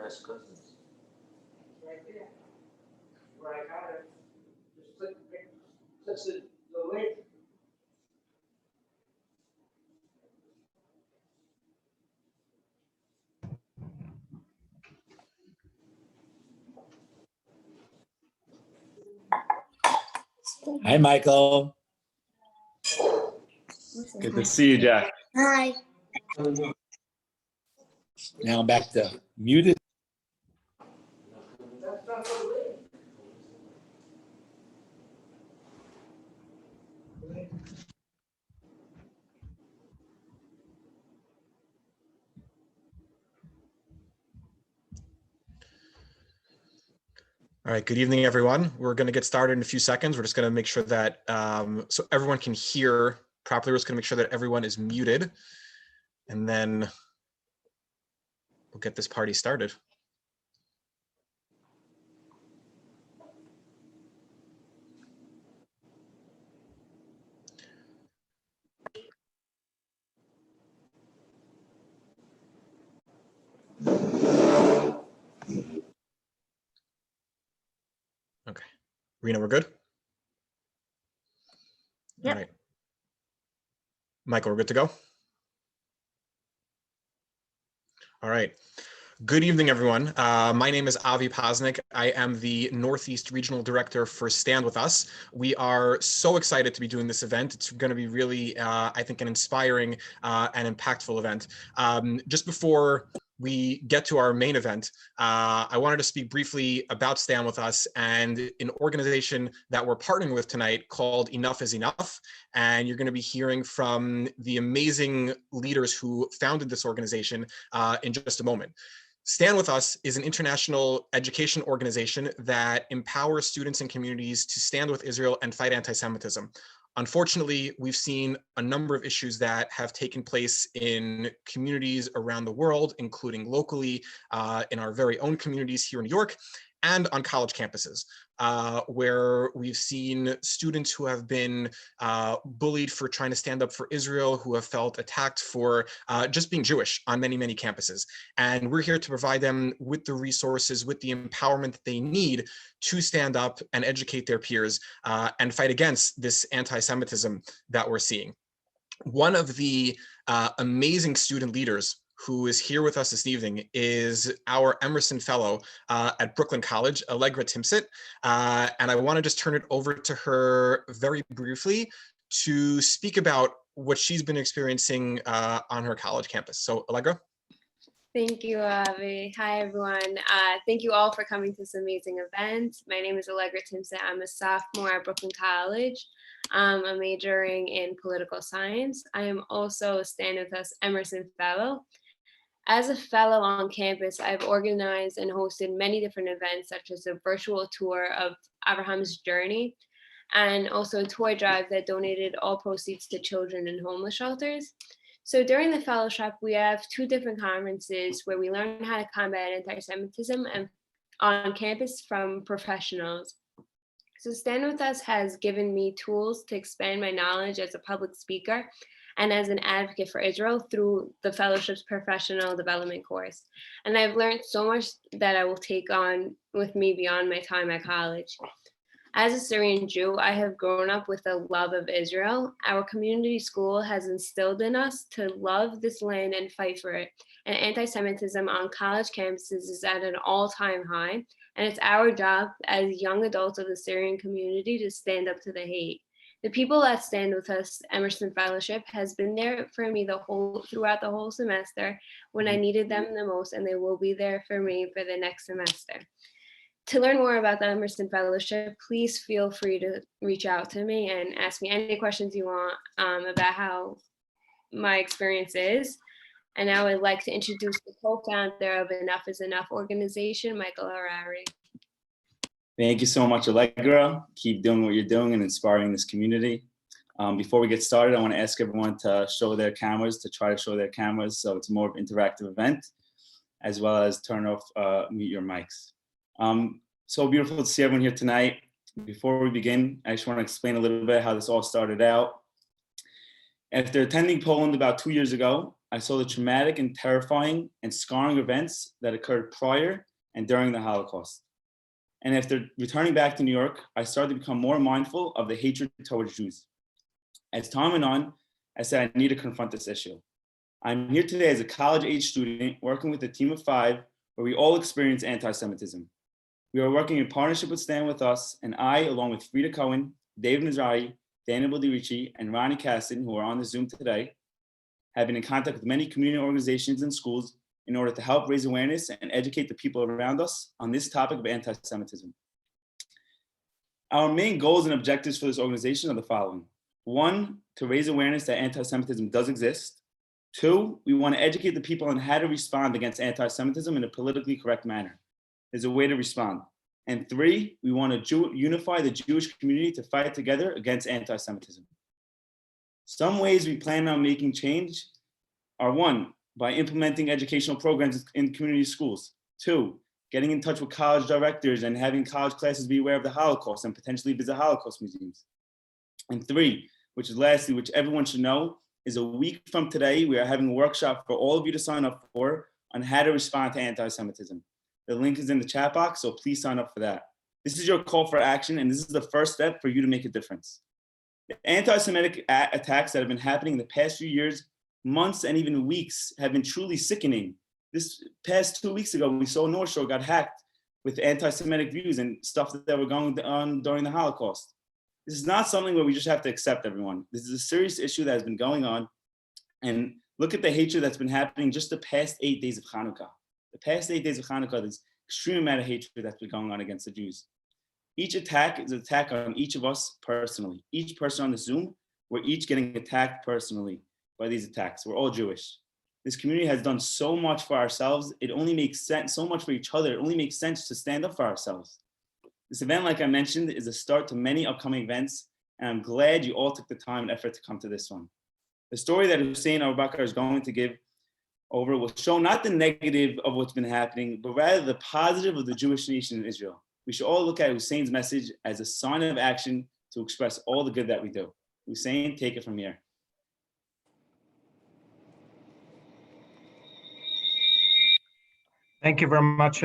as cousins. Right there. Where I got it. Just click the link. Hi, Michael. Good to see you, Jack. Hi. Now I'm back to muted. That's not the link. All right, good evening, everyone. We're going to get started in a few seconds. We're just going to make sure that so everyone can hear properly. We're just going to make sure that everyone is muted, and then we'll get this party started. Okay, Rena, we're good? Yep. All right. Michael, we're good to go? All right. Good evening, everyone. My name is Avi Posnick. I am the Northeast Regional Director for Stand With Us. We are so excited to be doing this event. It's going to be really, I think, an inspiring and impactful event. Just before we get to our main event, I wanted to speak briefly about Stand With Us and an organization that we're partnering with tonight called Enough is Enough. And you're going to be hearing from the amazing leaders who founded this organization in just a moment. Stand With Us is an international education organization that empowers students and communities to stand with Israel and fight anti-Semitism. Unfortunately, we've seen a number of issues that have taken place in communities around the world, including locally in our very own communities here in New York, and on college campuses, where we've seen students who have been bullied for trying to stand up for Israel, who have felt attacked for just being Jewish on many, many campuses. And we're here to provide them with the resources, with the empowerment that they need to stand up and educate their peers and fight against this anti-Semitism that we're seeing. One of the amazing student leaders who is here with us this evening is our Emerson Fellow at Brooklyn College, Allegra Timsit. And I want to just turn it over to her very briefly to speak about what she's been experiencing on her college campus. So Allegra. Thank you, Avi. Hi, everyone. Thank you all for coming to this amazing event. My name is Allegra Timsit. I'm a sophomore at Brooklyn College. I'm majoring in political science. I am also a Stand With Us Emerson Fellow. As a fellow on campus, I've organized and hosted many different events, such as a virtual tour of Abraham's journey, and also a toy drive that donated all proceeds to children in homeless shelters. So during the fellowship, we have two different conferences where we learn how to combat anti-Semitism and on campus from professionals. So Stand With Us has given me tools to expand my knowledge as a public speaker and as an advocate for Israel through the fellowship's professional development course. And I've learned so much that I will take on with me beyond my time at college. As a Syrian Jew, I have grown up with a love of Israel. Our community school has instilled in us to love this land and fight for it. And anti-Semitism on college campuses is at an all-time high. And it's our job as young adults of the Syrian community to stand up to the hate. The people that Stand With Us Emerson Fellowship has been there for me throughout the whole semester when I needed them the most, and they will be there for me for the next semester. To learn more about the Emerson Fellowship, please feel free to reach out to me and ask me any questions you want about how my experience is. And I would like to introduce the co-founder of Enough is Enough organization, Michael Harari. Thank you so much, Allegra. Keep doing what you're doing and inspiring this community. Before we get started, I want to ask everyone to show their cameras, so it's more of an interactive event, as well as turn off, mute your mics. So beautiful to see everyone here tonight. Before we begin, I just want to explain a little bit how this all started out. After attending Poland about 2 years ago, I saw the traumatic and terrifying and scarring events that occurred prior and during the Holocaust. And after returning back to New York, I started to become more mindful of the hatred towards Jews. As time went on, I said I need to confront this issue. I'm here today as a college-age student working with a team of 5 where we all experience anti-Semitism. We are working in partnership with Stand With Us, and I, along with Frida Cohen, David Mizrahi, Daniel Baldirici, and Ronnie Casson, who are on the Zoom today, have been in contact with many community organizations and schools in order to help raise awareness and educate the people around us on this topic of anti-Semitism. Our main goals and objectives for this organization are the following. 1, to raise awareness that anti-Semitism does exist. 2, we want to educate the people on how to respond against anti-Semitism in a politically correct manner. There's a way to respond. And 3, we want to unify the Jewish community to fight together against anti-Semitism. Some ways we plan on making change are 1, by implementing educational programs in community schools. 2, getting in touch with college directors and having college classes be aware of the Holocaust and potentially visit Holocaust museums. And 3, which is lastly, which everyone should know, is a week from today, we are having a workshop for all of you to sign up for on how to respond to anti-Semitism. The link is in the chat box, so please sign up for that. This is your call for action, and this is the first step for you to make a difference. The anti-Semitic attacks that have been happening in the past few years, months, and even weeks have been truly sickening. This past 2 weeks ago, we saw North Shore got hacked with anti-Semitic views and stuff that were going on during the Holocaust. This is not something where we just have to accept everyone. This is a serious issue that has been going on. And look at the hatred that's been happening just the past 8 days of Hanukkah. The past 8 days of Hanukkah, there's extreme amount of hatred that's been going on against the Jews. Each attack is an attack on each of us personally. Each person on the Zoom, we're each getting attacked personally by these attacks. We're all Jewish. This community has done so much for ourselves. It only makes sense, so much for each other. It only makes sense to stand up for ourselves. This event, like I mentioned, is a start to many upcoming events, and I'm glad you all took the time and effort to come to this one. The story that Hussein Aboubakr is going to give over will show not the negative of what's been happening, but rather the positive of the Jewish nation in Israel. We should all look at Hussein's message as a sign of action to express all the good that we do. Hussein, take it from here. Thank you very much,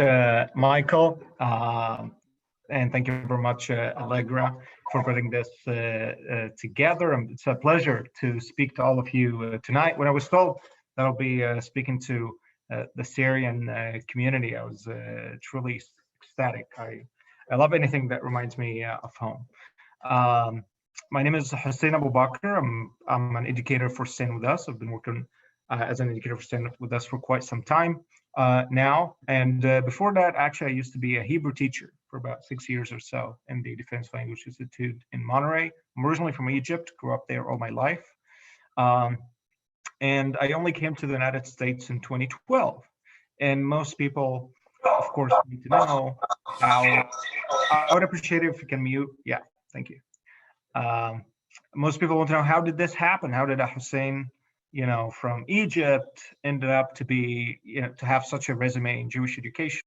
Michael. And thank you very much, Allegra, for putting this together. It's a pleasure to speak to all of you tonight. When I was told that I'll be speaking to the Syrian community, I was truly ecstatic. I love anything that reminds me of home. My name is Hussein Aboubakr. I'm an educator for StandWithUs. I've been working as an educator for StandWithUs for quite some time now. And before that, actually, I used to be a Hebrew teacher for about 6 years or so in the Defense Language Institute in Monterey. I'm originally from Egypt, grew up there all my life. And I only came to the United States in 2012. And most people, of course, need to know how. I would appreciate it if you can mute. Yeah, thank you. Most people want to know, how did this happen? How did Hussein, from Egypt ended up to be, to have such a resume in Jewish education?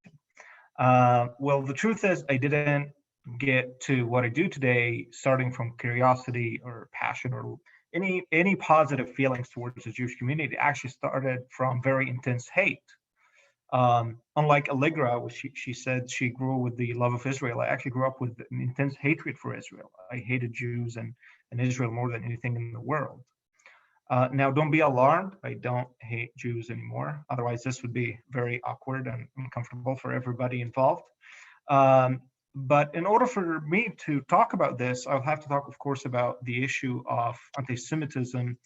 Well, the truth is I didn't get to what I do today starting from curiosity or passion or any positive feelings towards the Jewish community. It actually started from very intense hate. Unlike Allegra, which she said she grew with the love of Israel, I actually grew up with an intense hatred for Israel. I hated Jews and Israel more than anything in the world. Now, don't be alarmed. I don't hate Jews anymore. Otherwise, this would be very awkward and uncomfortable for everybody involved. But in order for me to talk about this, I'll have to talk, of course, about the issue of anti-Semitism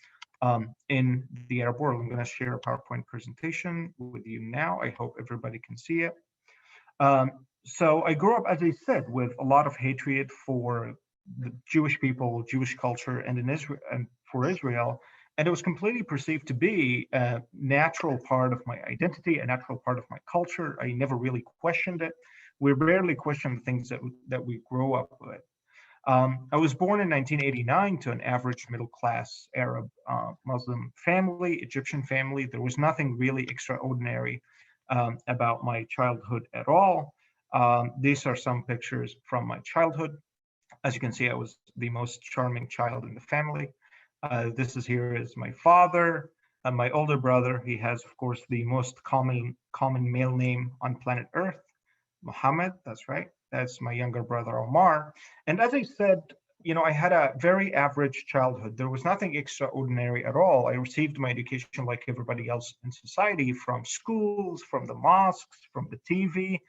in the Arab world. I'm going to share a PowerPoint presentation with you now. I hope everybody can see it. So I grew up, as I said, with a lot of hatred for the Jewish people, Jewish culture, and in Israel, and for Israel. And it was completely perceived to be a natural part of my identity, a natural part of my culture. I never really questioned it. We rarely question the things that we grow up with. I was born in 1989 to an average middle-class Arab Muslim family, Egyptian family. There was nothing really extraordinary about my childhood at all. These are some pictures from my childhood. As you can see, I was the most charming child in the family. This is here is my father. My older brother, he has, of course, the most common male name on planet Earth, Muhammad. That's right. That's my younger brother, Omar. And as I said, I had a very average childhood. There was nothing extraordinary at all. I received my education like everybody else in society, from schools, from the mosques, from the TV.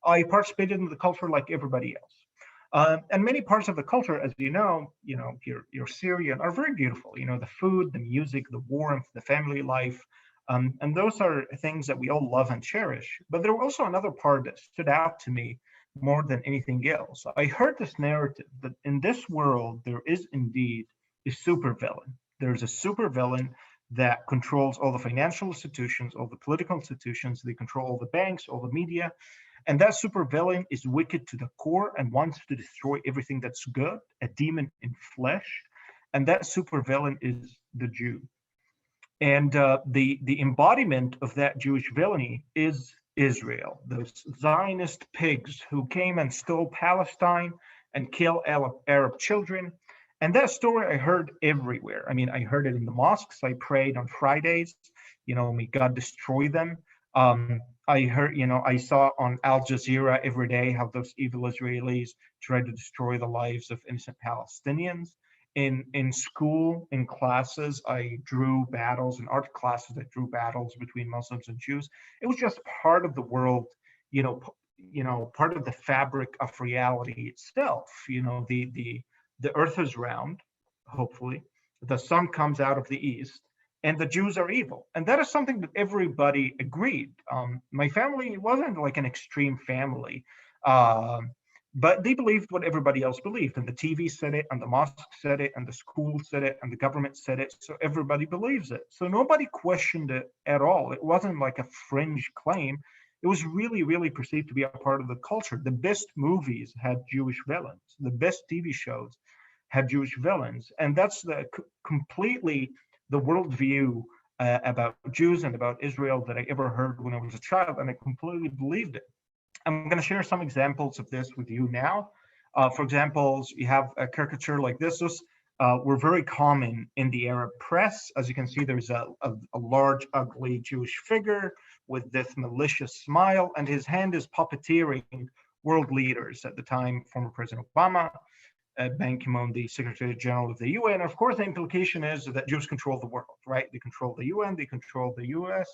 I participated in the culture like everybody else. And many parts of the culture, as your Syrian, are very beautiful. The food, the music, the warmth, the family life. And those are things that we all love and cherish. But there was also another part that stood out to me more than anything else. I heard this narrative that in this world, there is indeed a supervillain. There's a supervillain that controls all the financial institutions, all the political institutions. They control all the banks, all the media. And that supervillain is wicked to the core and wants to destroy everything that's good, a demon in flesh. And that supervillain is the Jew. And the embodiment of that Jewish villainy is Israel, those Zionist pigs who came and stole Palestine and killed Arab children. And that story I heard everywhere. I mean, I heard it in the mosques. I prayed on Fridays, may God destroy them. I heard, I saw on Al Jazeera every day how those evil Israelis tried to destroy the lives of innocent Palestinians. In school, in classes, I drew battles. In art classes, I drew battles between Muslims and Jews. It was just part of the world, part of the fabric of reality itself. The earth is round, hopefully. The sun comes out of the east, and the Jews are evil. And that is something that everybody agreed. My family wasn't like an extreme family, but they believed what everybody else believed. And the TV said it, and the mosque said it, and the school said it, and the government said it. So everybody believes it. So nobody questioned it at all. It wasn't like a fringe claim. It was really, really perceived to be a part of the culture. The best movies had Jewish villains. The best TV shows had Jewish villains. And that's completely the worldview about Jews and about Israel that I ever heard when I was a child, and I completely believed it. I'm going to share some examples of this with you now. For example, you have a caricature like this. Those were very common in the Arab press. As you can see, there's a large, ugly Jewish figure with this malicious smile, and his hand is puppeteering world leaders at the time, former President Obama, Ban Ki-moon, the Secretary General of the UN. Of course, the implication is that Jews control the world, right? They control the UN, they control the US.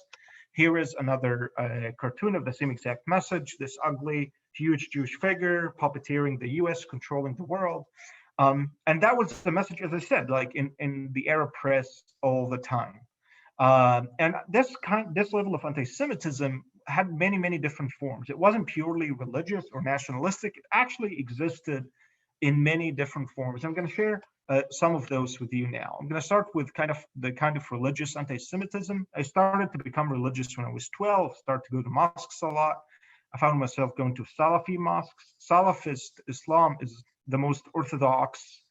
Here is another cartoon of the same exact message, this ugly, huge Jewish figure puppeteering the US, controlling the world. And that was the message, as I said, like in the Arab press all the time. And this level of anti-Semitism had many, many different forms. It wasn't purely religious or nationalistic. It actually existed in many different forms. I'm going to share some of those with you now. I'm going to start with the kind of religious anti-Semitism. I started to become religious when I was 12, started to go to mosques a lot. I found myself going to Salafi mosques. Salafist Islam is the most orthodox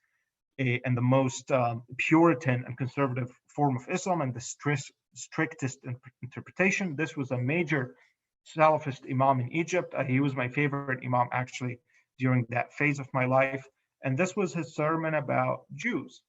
and the most Puritan and conservative form of Islam, and the strictest interpretation. This was a major Salafist imam in Egypt. He was my favorite imam, actually, during that phase of my life. And this was his sermon about Jews.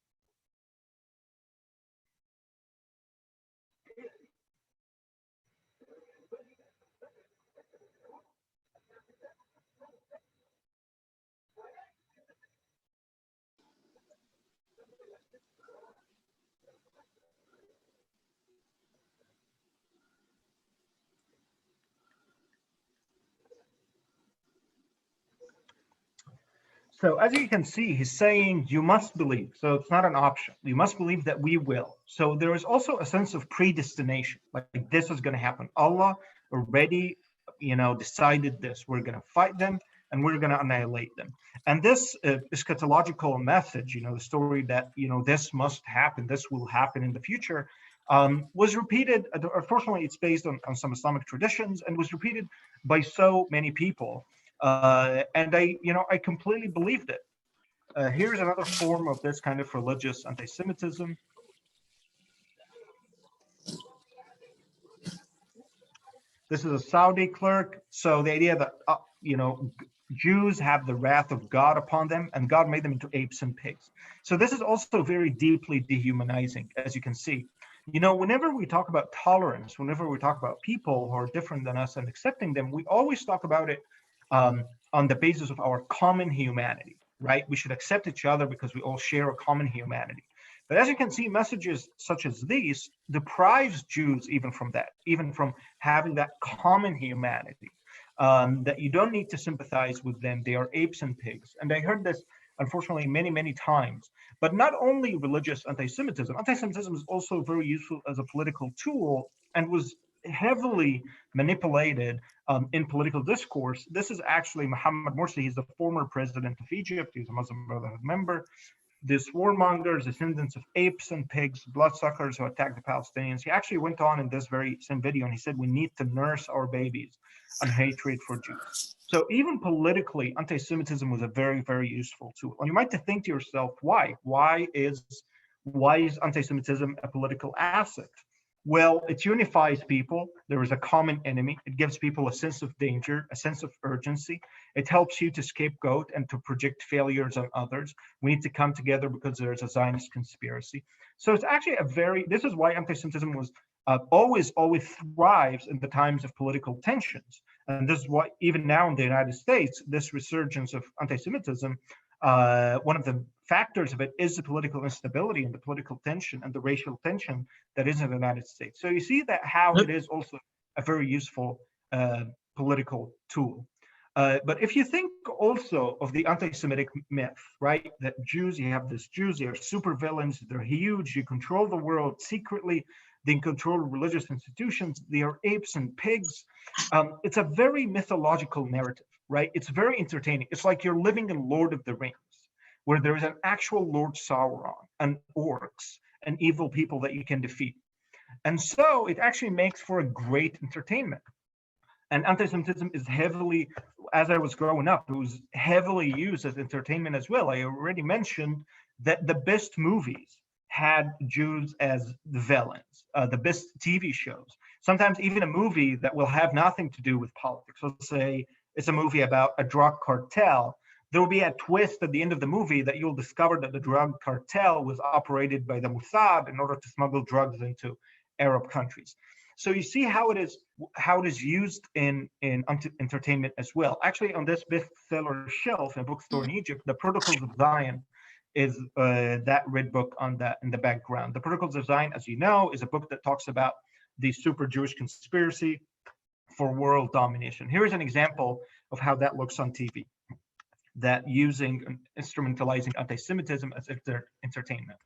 So as you can see, he's saying you must believe. So it's not an option. You must believe that we will. So there is also a sense of predestination, like this is going to happen. Allah already, decided this. We're going to fight them and we're going to annihilate them. And this eschatological message, the story that, this must happen, this will happen in the future, was repeated. Unfortunately, it's based on some Islamic traditions and was repeated by so many people. And I completely believed it. Here's another form of this kind of religious anti-Semitism. This is a Saudi clerk. So the idea that, Jews have the wrath of God upon them, and God made them into apes and pigs. So this is also very deeply dehumanizing, as you can see. You know, whenever we talk about tolerance, whenever we talk about people who are different than us and accepting them, we always talk about it on the basis of our common humanity, right? We should accept each other because we all share a common humanity. But as you can see, messages such as these deprives Jews even from that, even from having that common humanity, that you don't need to sympathize with them. They are apes and pigs. And I heard this, unfortunately, many, many times. But not only religious anti-Semitism, anti-Semitism is also very useful as a political tool and was heavily manipulated in political discourse. This is actually Mohammed Morsi. He's the former president of Egypt. He's a Muslim Brotherhood member. These warmongers, descendants of apes and pigs, bloodsuckers who attack the Palestinians. He actually went on in this very same video and he said, we need to nurse our babies on hatred for Jews. So even politically, anti-Semitism was a very, very useful tool. And you might think to yourself, why? Why is anti-Semitism a political asset? Well, it unifies people. There is a common enemy. It gives people a sense of danger, a sense of urgency. It helps you to scapegoat and to project failures on others. We need to come together because there's a Zionist conspiracy. So it's actually this is why anti-Semitism was always thrives in the times of political tensions. And this is why even now in the United States, this resurgence of anti-Semitism, one of the factors of it is the political instability and the political tension and the racial tension that is in the United States. So you see that how it is also a very useful political tool. But if you think also of the anti-Semitic myth, right, that Jews, you have these Jews, they are super villains, they're huge, you control the world secretly, they control religious institutions, they are apes and pigs. It's a very mythological narrative, right? It's very entertaining. It's like you're living in Lord of the Rings, where there is an actual Lord Sauron and orcs and evil people that you can defeat. And so it actually makes for a great entertainment. And anti-Semitism is heavily, as I was growing up, it was heavily used as entertainment as well. I already mentioned that the best movies had Jews as the villains, the best TV shows. Sometimes even a movie that will have nothing to do with politics. Let's say it's a movie about a drug cartel. There will be a twist at the end of the movie that you'll discover that the drug cartel was operated by the Mossad in order to smuggle drugs into Arab countries. So you see how it is used in entertainment as well. Actually, on this bestseller shelf in a bookstore in Egypt, The Protocols of Zion is that red book in the background. The Protocols of Zion, as you know, is a book that talks about the super Jewish conspiracy for world domination. Here is an example of how that looks on TV, that instrumentalizing anti-Semitism as entertainment.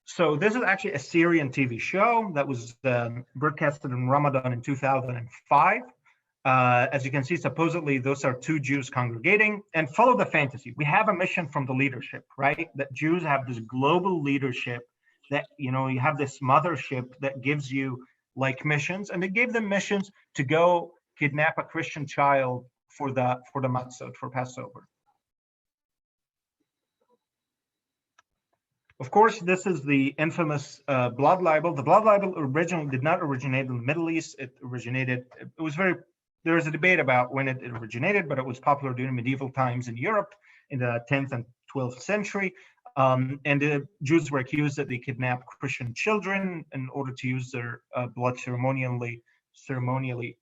So this is actually a Syrian TV show that was broadcasted in Ramadan in 2005. As you can see, supposedly those are two Jews congregating, and follow the fantasy. We have a mission from the leadership, right? That Jews have this global leadership that, you have this mothership that gives you like missions, and they gave them missions to go kidnap a Christian child for the matzot, for Passover. Of course, this is the infamous blood libel. The blood libel originally did not originate in the Middle East. There was a debate about when it originated, but it was popular during medieval times in Europe in the 10th and 12th century. And the Jews were accused that they kidnapped Christian children in order to use their blood ceremonially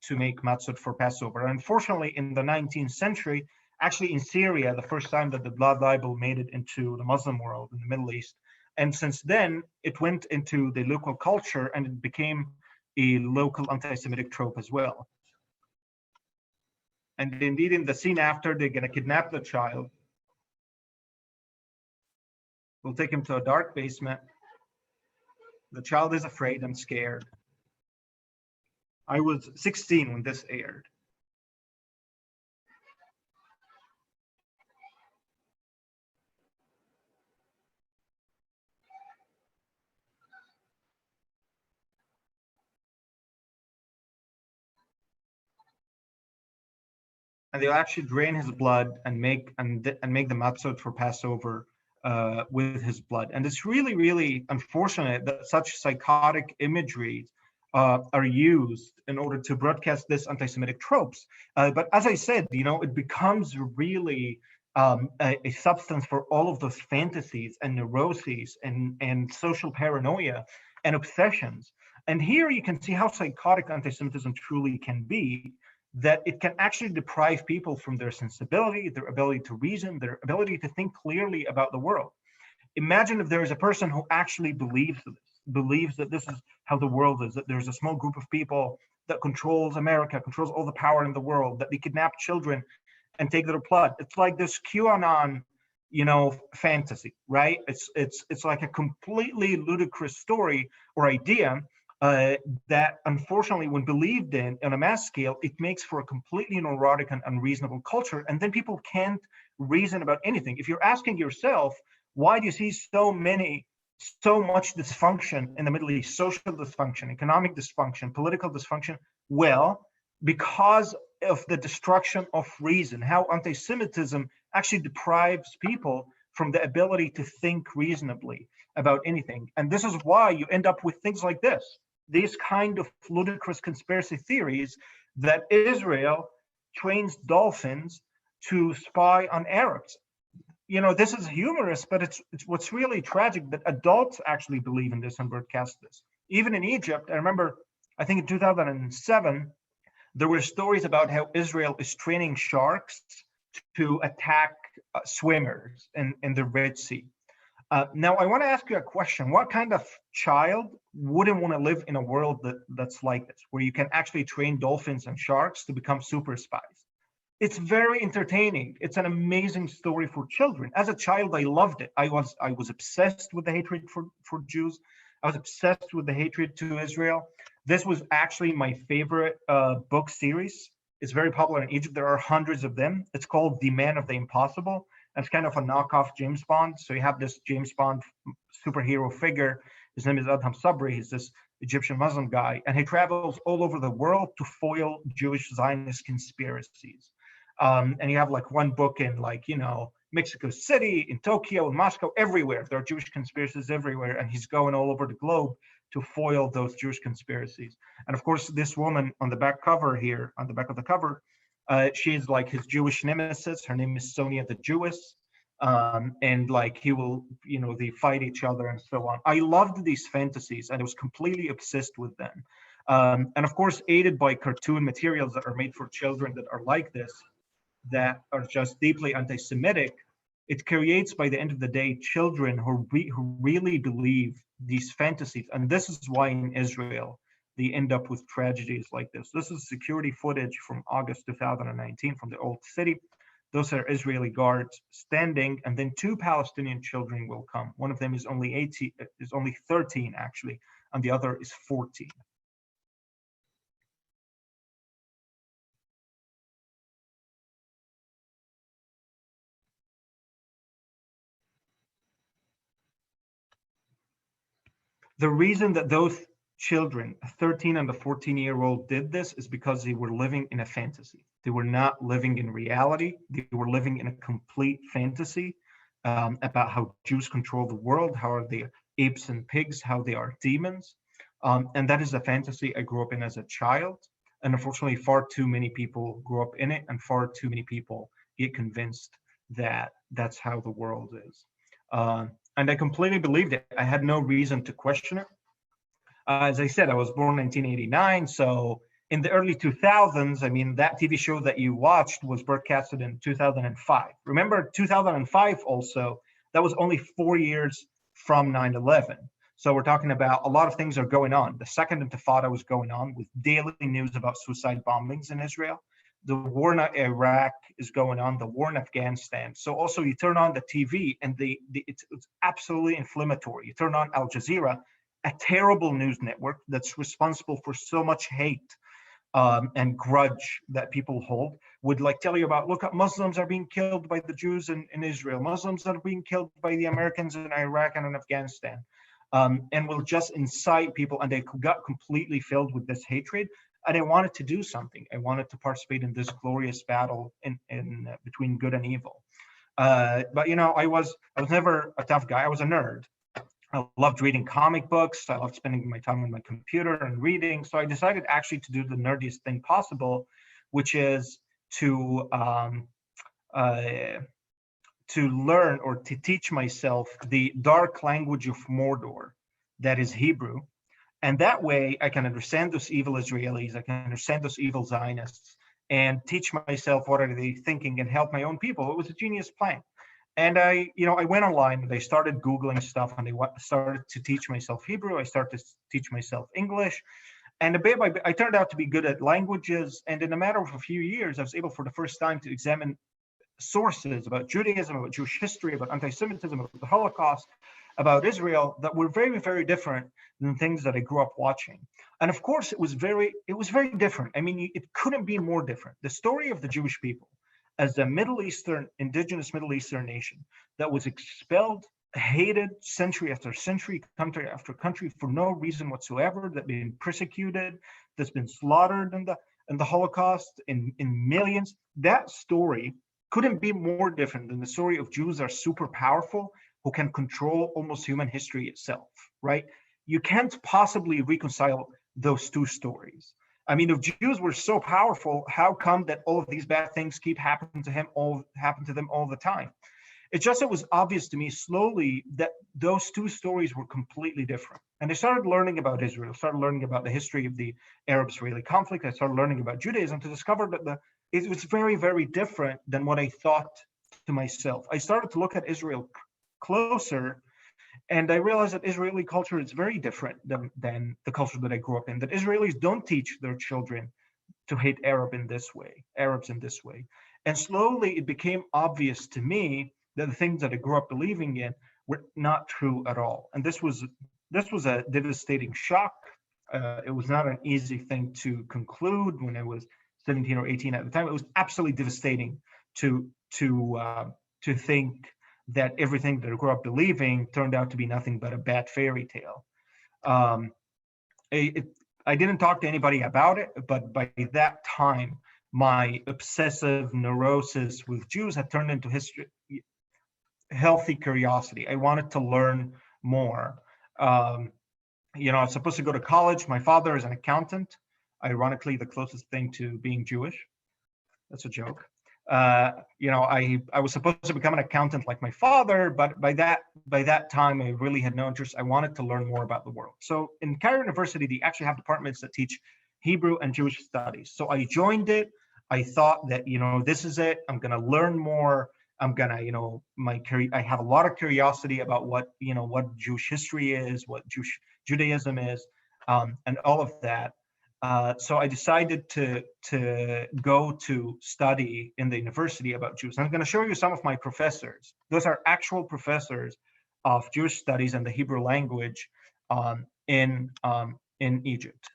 to make matzot for Passover. Unfortunately, in the 19th century, actually in Syria, the first time that the blood libel made it into the Muslim world in the Middle East. And since then, it went into the local culture and it became a local anti-Semitic trope as well. And indeed, in the scene after, they're going to kidnap the child. We'll take him to a dark basement. The child is afraid and scared. I was 16 when this aired. And they'll actually drain his blood and make the matzot for Passover with his blood. And it's really, really unfortunate that such psychotic imagery are used in order to broadcast this anti-Semitic tropes. But as I said, it becomes really a substance for all of those fantasies and neuroses and social paranoia and obsessions. And here you can see how psychotic anti-Semitism truly can be, that it can actually deprive people from their sensibility, their ability to reason, their ability to think clearly about the world. Imagine if there is a person who actually believes that this is how the world is, that there's a small group of people that controls America, controls all the power in the world, that they kidnap children and take their blood. It's like this QAnon, fantasy, right? It's like a completely ludicrous story or idea that unfortunately, when believed in on a mass scale, it makes for a completely neurotic and unreasonable culture. And then people can't reason about anything. If you're asking yourself, why do you see so much dysfunction in the Middle East, social dysfunction, economic dysfunction, political dysfunction? Well, because of the destruction of reason, how anti-Semitism actually deprives people from the ability to think reasonably about anything. And this is why you end up with things like this, these kind of ludicrous conspiracy theories that Israel trains dolphins to spy on Arabs. This is humorous, but it's what's really tragic that adults actually believe in this and broadcast this. Even in Egypt, I remember, I think in 2007, there were stories about how Israel is training sharks to attack swimmers in the Red Sea. Now, I want to ask you a question. What kind of child wouldn't want to live in a world that's like this, where you can actually train dolphins and sharks to become super spies? It's very entertaining. It's an amazing story for children. As a child, I loved it. I was obsessed with the hatred for Jews. I was obsessed with the hatred to Israel. This was actually my favorite book series. It's very popular in Egypt. There are hundreds of them. It's called The Man of the Impossible. It's kind of a knockoff James Bond. So you have this James Bond superhero figure. His name is Adham Sabri. He's this Egyptian Muslim guy, and he travels all over the world to foil Jewish Zionist conspiracies. And you have like one book in Mexico City, in Tokyo, in Moscow, everywhere. There are Jewish conspiracies everywhere, and he's going all over the globe to foil those Jewish conspiracies. And of course, this woman on the back cover here, on the back of the cover, she's like his Jewish nemesis. Her name is Sonia the Jewess. And he will, they fight each other and so on. I loved these fantasies, and I was completely obsessed with them. And of course, aided by cartoon materials that are made for children that are like this, that are just deeply anti-Semitic, it creates, by the end of the day, children who really believe these fantasies. And this is why in Israel, they end up with tragedies like this. This is security footage from August 2019 from the old city. Those are Israeli guards standing, and then two Palestinian children will come. One of them is only 13 actually, and the other is 14. The reason that those children, a 13 and a 14-year-old, did this is because they were living in a fantasy. They were not living in reality. They were living in a complete fantasy about how Jews control the world, how are they apes and pigs, how they are demons. And that is a fantasy I grew up in as a child. And unfortunately, far too many people grew up in it, and far too many people get convinced that that's how the world is. And I completely believed it. I had no reason to question it. As I said, I was born in 1989. So in the early 2000s, I mean, that TV show that you watched was broadcasted in 2005. Remember, 2005 also, that was only 4 years from 9/11. So we're talking about a lot of things are going on. The second Intifada was going on with daily news about suicide bombings in Israel. The war in Iraq is going on, the war in Afghanistan. So also you turn on the TV and it's absolutely inflammatory. You turn on Al Jazeera, a terrible news network that's responsible for so much hate and grudge that people hold, would tell you about, look, Muslims are being killed by the Jews in Israel. Muslims are being killed by the Americans in Iraq and in Afghanistan. And will just incite people, and they got completely filled with this hatred. And I wanted to do something. I wanted to participate in this glorious battle in between good and evil. But I was never a tough guy. I was a nerd. I loved reading comic books. I loved spending my time on my computer and reading. So I decided actually to do the nerdiest thing possible, which is to learn or to teach myself the dark language of Mordor, that is Hebrew. And that way I can understand those evil Israelis, I can understand those evil Zionists, and teach myself what are they thinking and help my own people. It was a genius plan. And I went online and I started Googling stuff, and I started to teach myself Hebrew. I started to teach myself English. And a bit by bit, I turned out to be good at languages. And in a matter of a few years, I was able for the first time to examine sources about Judaism, about Jewish history, about anti-Semitism, about the Holocaust, about Israel, that were very, very different than things that I grew up watching. And of course, it was very different. I mean, it couldn't be more different. The story of the Jewish people as a indigenous Middle Eastern nation that was expelled, hated century after century, country after country for no reason whatsoever, that been persecuted, that's been slaughtered in the Holocaust in millions. That story couldn't be more different than the story of Jews are super powerful, who can control almost human history itself, right? You can't possibly reconcile those two stories. I mean, if Jews were so powerful, how come that all of these bad things keep happening to them all the time? It was obvious to me slowly that those two stories were completely different. And I started learning about Israel, started learning about the history of the Arab-Israeli conflict. I started learning about Judaism to discover that it was very, very different than what I thought to myself. I started to look at Israel closer, and I realized that Israeli culture is very different than the culture that I grew up in, that Israelis don't teach their children to hate Arabs in this way. And slowly it became obvious to me that the things that I grew up believing in were not true at all. And this was a devastating shock. It was not an easy thing to conclude when I was 17 or 18 at the time. It was absolutely devastating to think that everything that I grew up believing turned out to be nothing but a bad fairy tale. I didn't talk to anybody about it, but by that time, my obsessive neurosis with Jews had turned into healthy curiosity. I wanted to learn more. I was supposed to go to college. My father is an accountant, ironically, the closest thing to being Jewish. That's a joke. I was supposed to become an accountant like my father, but by that time, I really had no interest. I wanted to learn more about the world. So in Cairo University, they actually have departments that teach Hebrew and Jewish studies. So I joined it. I thought that, this is it. I'm going to learn more. I'm going to, I have a lot of curiosity about what Jewish history is, what Judaism is, and all of that. So I decided to go to study in the university about Jews. I'm going to show you some of my professors. Those are actual professors of Jewish studies and the Hebrew language in Egypt.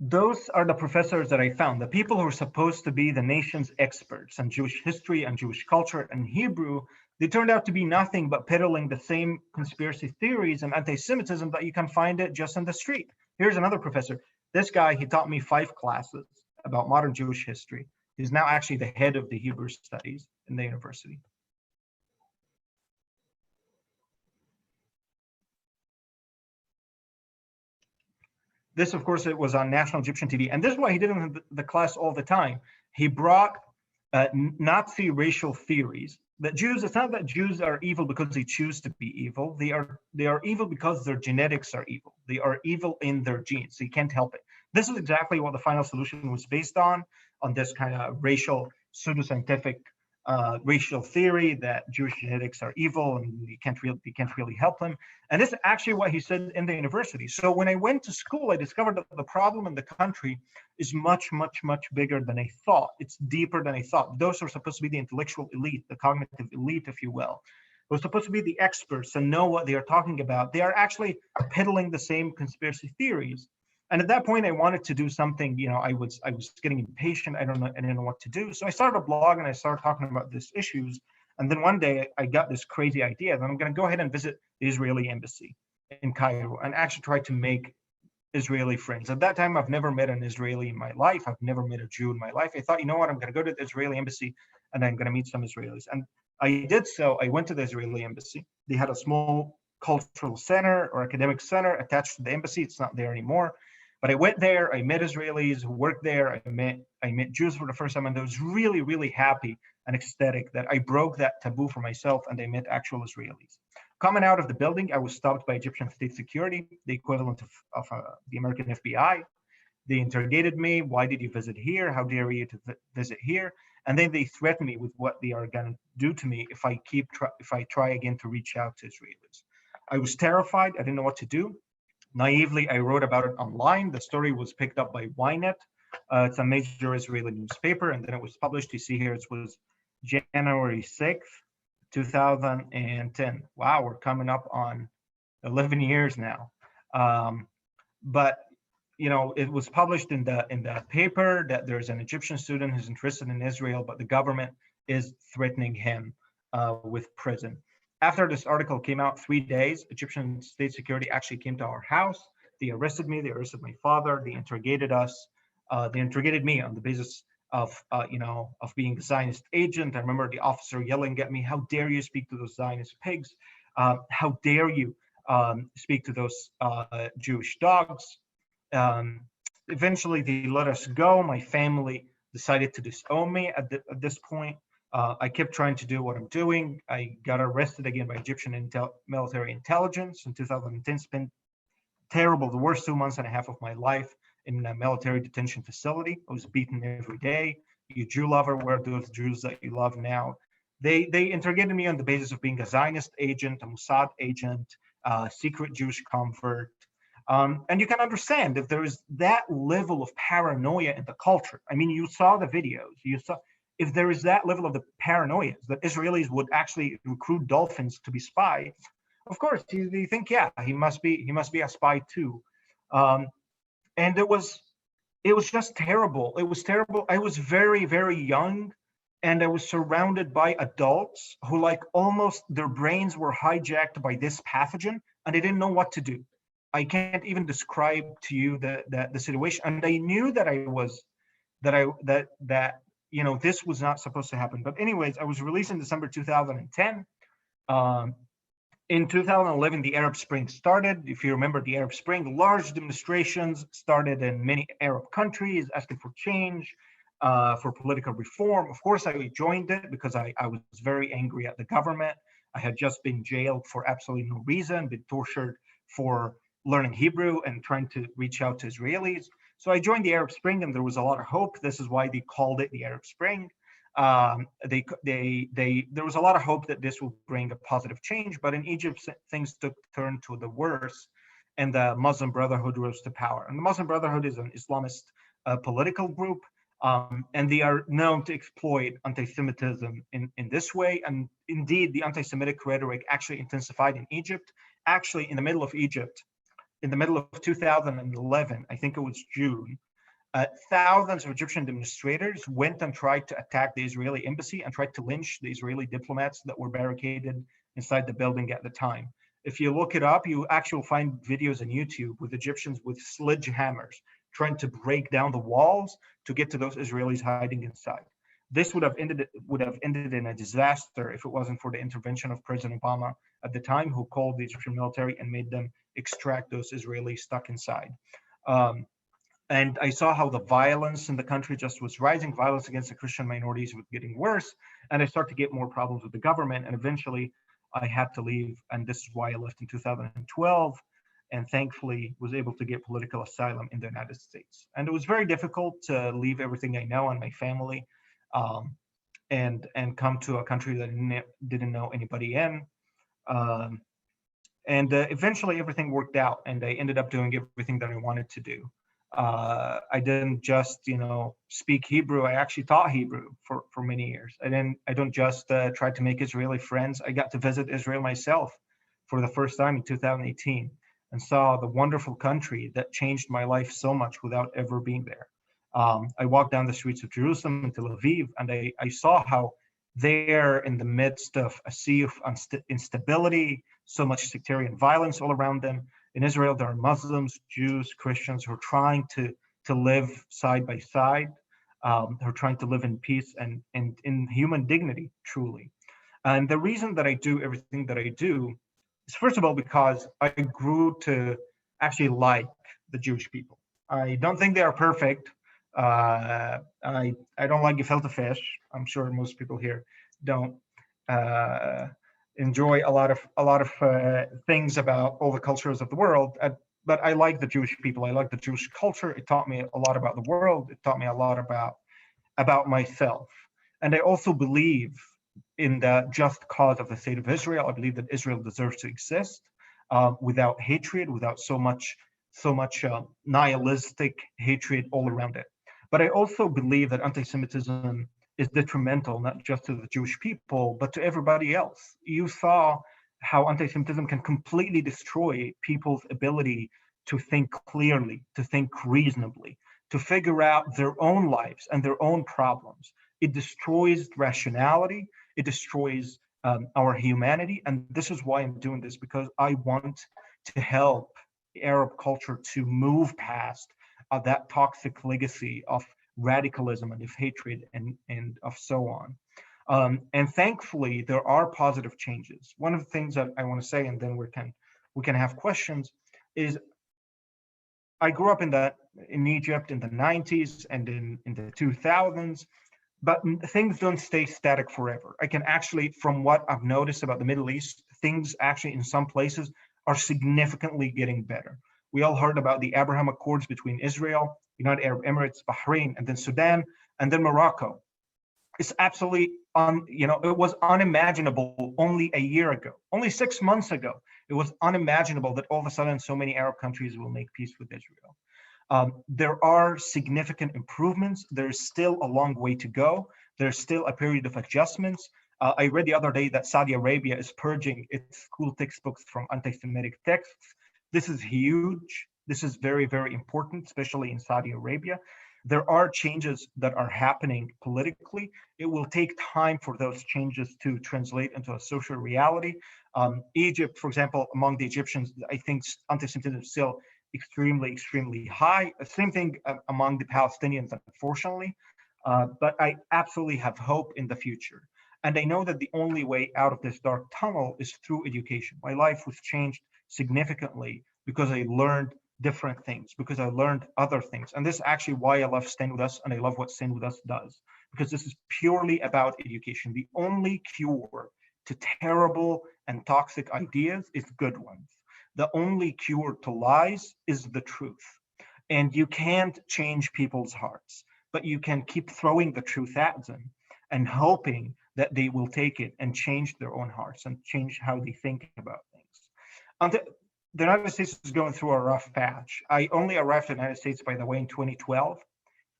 Those are the professors that I found, the people who are supposed to be the nation's experts on Jewish history and Jewish culture and Hebrew. They turned out to be nothing but peddling the same conspiracy theories and anti-Semitism that you can find it just on the street. Here's another professor. This guy, he taught me 5 classes about modern Jewish history. He's now actually the head of the Hebrew studies in the university. This, of course, it was on national Egyptian TV. And this is why he did in the class all the time. He brought Nazi racial theories that Jews, it's not that Jews are evil because they choose to be evil. They are evil because their genetics are evil. They are evil in their genes. So you can't help it. This is exactly what the final solution was based on this kind of racial, pseudoscientific racial theory that Jewish genetics are evil and you can't really help them. And this is actually what he said in the university. So when I went to school, I discovered that the problem in the country is much, much, much bigger than I thought. It's deeper than I thought. Those are supposed to be the intellectual elite, the cognitive elite, if you will. who are supposed to be the experts and know what they are talking about, they are actually peddling the same conspiracy theories. And at that point, I wanted to do something. I was getting impatient. I didn't know what to do. So I started a blog and I started talking about these issues. And then one day I got this crazy idea that I'm going to go ahead and visit the Israeli embassy in Cairo and actually try to make Israeli friends. At that time, I've never met an Israeli in my life. I've never met a Jew in my life. I thought, you know what, I'm going to go to the Israeli embassy and I'm going to meet some Israelis. And I did so. I went to the Israeli embassy. They had a small cultural center or academic center attached to the embassy. It's not there anymore. But I went there. I met Israelis who worked there. I met Jews for the first time, and I was really, really happy and ecstatic that I broke that taboo for myself and I met actual Israelis. Coming out of the building, I was stopped by Egyptian state security, the equivalent of the American FBI. They interrogated me. Why did you visit here? How dare you to visit here? And then they threatened me with what they are going to do to me if I try again to reach out to Israelis. I was terrified. I didn't know what to do. Naively, I wrote about it online. The story was picked up by Ynet. It's a major Israeli newspaper, and then it was published. You see here, it was January 6th, 2010. Wow, we're coming up on 11 years now. But it was published in the paper that there's an Egyptian student who's interested in Israel, but the government is threatening him with prison. After this article came out, 3 days, Egyptian state security actually came to our house. They arrested me. They arrested my father. They interrogated us. They interrogated me on the basis of being a Zionist agent. I remember the officer yelling at me, "How dare you speak to those Zionist pigs? How dare you speak to those Jewish dogs?" Eventually, they let us go. My family decided to disown me at this point. I kept trying to do what I'm doing. I got arrested again by Egyptian military intelligence in 2010. Spent terrible, the worst 2 months and a half of my life in a military detention facility. I was beaten every day. You Jew lover, where are those Jews that you love now? They interrogated me on the basis of being a Zionist agent, a Mossad agent, a secret Jewish convert. And you can understand if there is that level of paranoia in the culture. I mean, you saw the videos. If there is that level of the paranoia that Israelis would actually recruit dolphins to be spies, of course you think, yeah, he must be a spy too. And it was just terrible. It was terrible. I was very, very young, and I was surrounded by adults who almost their brains were hijacked by this pathogen, and they didn't know what to do. I can't even describe to you the situation. And I knew that this was not supposed to happen. But anyways, I was released in December 2010. In 2011, the Arab Spring started. If you remember the Arab Spring, large demonstrations started in many Arab countries asking for change, for political reform. Of course, I joined it because I was very angry at the government. I had just been jailed for absolutely no reason, been tortured for learning Hebrew and trying to reach out to Israelis. So I joined the Arab Spring, and there was a lot of hope. This is why they called it the Arab Spring. There was a lot of hope that this will bring a positive change, but in Egypt, things took turn to the worse, and the Muslim Brotherhood rose to power. And the Muslim Brotherhood is an Islamist political group, and they are known to exploit anti-Semitism in this way. And indeed, the anti-Semitic rhetoric actually intensified in Egypt. Actually, in the middle of 2011, I think it was June, thousands of Egyptian demonstrators went and tried to attack the Israeli embassy and tried to lynch the Israeli diplomats that were barricaded inside the building at the time. If you look it up, you actually find videos on YouTube with Egyptians with sledgehammers trying to break down the walls to get to those Israelis hiding inside. This would have ended in a disaster if it wasn't for the intervention of President Obama at the time, who called the Egyptian military and made them extract those Israelis stuck inside. And I saw how the violence in the country just was rising. Violence against the Christian minorities was getting worse. And I started to get more problems with the government. And eventually I had to leave. And this is why I left in 2012. And thankfully was able to get political asylum in the United States. And it was very difficult to leave everything I know and my family and come to a country that I didn't know anybody in. And eventually everything worked out, and I ended up doing everything that I wanted to do. I didn't just, speak Hebrew. I actually taught Hebrew for many years. I don't just try to make Israeli friends. I got to visit Israel myself for the first time in 2018 and saw the wonderful country that changed my life so much without ever being there. I walked down the streets of Jerusalem and Tel Aviv, and I saw how there, in the midst of a sea of instability, so much sectarian violence all around them, in Israel, there are Muslims, Jews, Christians who are trying to live side by side, who are trying to live in peace and in human dignity, truly. And the reason that I do everything that I do is, first of all, because I grew to actually like the Jewish people. I don't think they are perfect. I don't like gefilte fish. I'm sure most people here don't. Enjoy a lot of things about all the cultures of the world. But I like the Jewish people. I like the Jewish culture. It taught me a lot about the world. It taught me a lot about myself. And I also believe in the just cause of the state of Israel. I believe that Israel deserves to exist without hatred, without so much nihilistic hatred all around it. But I also believe that anti-Semitism is detrimental not just to the Jewish people, but to everybody else. You saw how anti-Semitism can completely destroy people's ability to think clearly, to think reasonably, to figure out their own lives and their own problems. It destroys rationality. It destroys our humanity. And this is why I'm doing this, because I want to help Arab culture to move past that toxic legacy of radicalism and of hatred and of so on. And thankfully, there are positive changes. One of the things that I want to say, and then we can have questions, is I grew up in Egypt in the 90s and in the 2000s, but things don't stay static forever. I can actually, from what I've noticed about the Middle East, things actually in some places are significantly getting better. We all heard about the Abraham Accords between Israel, United Arab Emirates, Bahrain, and then Sudan, and then Morocco. It's absolutely, it was unimaginable only a year ago, only 6 months ago. It was unimaginable that all of a sudden so many Arab countries will make peace with Israel. There are significant improvements. There's still a long way to go. There's still a period of adjustments. I read the other day that Saudi Arabia is purging its school textbooks from anti-Semitic texts. This is huge. This is very, very important, especially in Saudi Arabia. There are changes that are happening politically. It will take time for those changes to translate into a social reality. Egypt, for example, among the Egyptians, I think anti-Semitism is still extremely, extremely high. Same thing among the Palestinians, unfortunately. But I absolutely have hope in the future. And I know that the only way out of this dark tunnel is through education. My life was changed significantly because I learned different things, because I learned other things. And this is actually why I love StandWithUs, and I love what StandWithUs does, because this is purely about education. The only cure to terrible and toxic ideas is good ones. The only cure to lies is the truth. And you can't change people's hearts, but you can keep throwing the truth at them and hoping that they will take it and change their own hearts and change how they think about things. The United States is going through a rough patch. I only arrived in the United States, by the way, in 2012.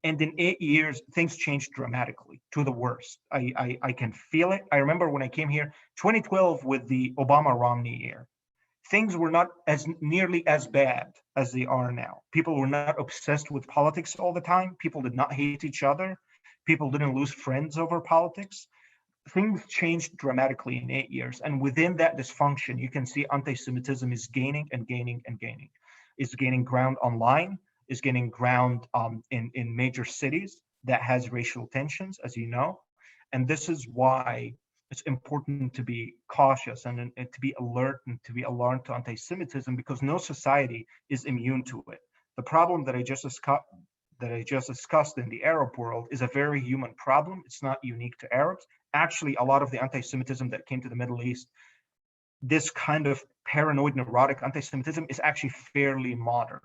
And in 8 years, things changed dramatically to the worst. I can feel it. I remember when I came here, 2012 with the Obama-Romney year, things were not nearly as bad as they are now. People were not obsessed with politics all the time. People did not hate each other. People didn't lose friends over politics. Things changed dramatically in 8 years. And within that dysfunction, you can see anti-Semitism is gaining and gaining and gaining. It's gaining ground online, is gaining ground in major cities that has racial tensions, as you know. And this is why it's important to be cautious and to be alert and to be alarmed to anti-Semitism, because no society is immune to it. The problem that I just discussed in the Arab world is a very human problem. It's not unique to Arabs. Actually, a lot of the anti-Semitism that came to the Middle East, this kind of paranoid, neurotic anti-Semitism is actually fairly modern.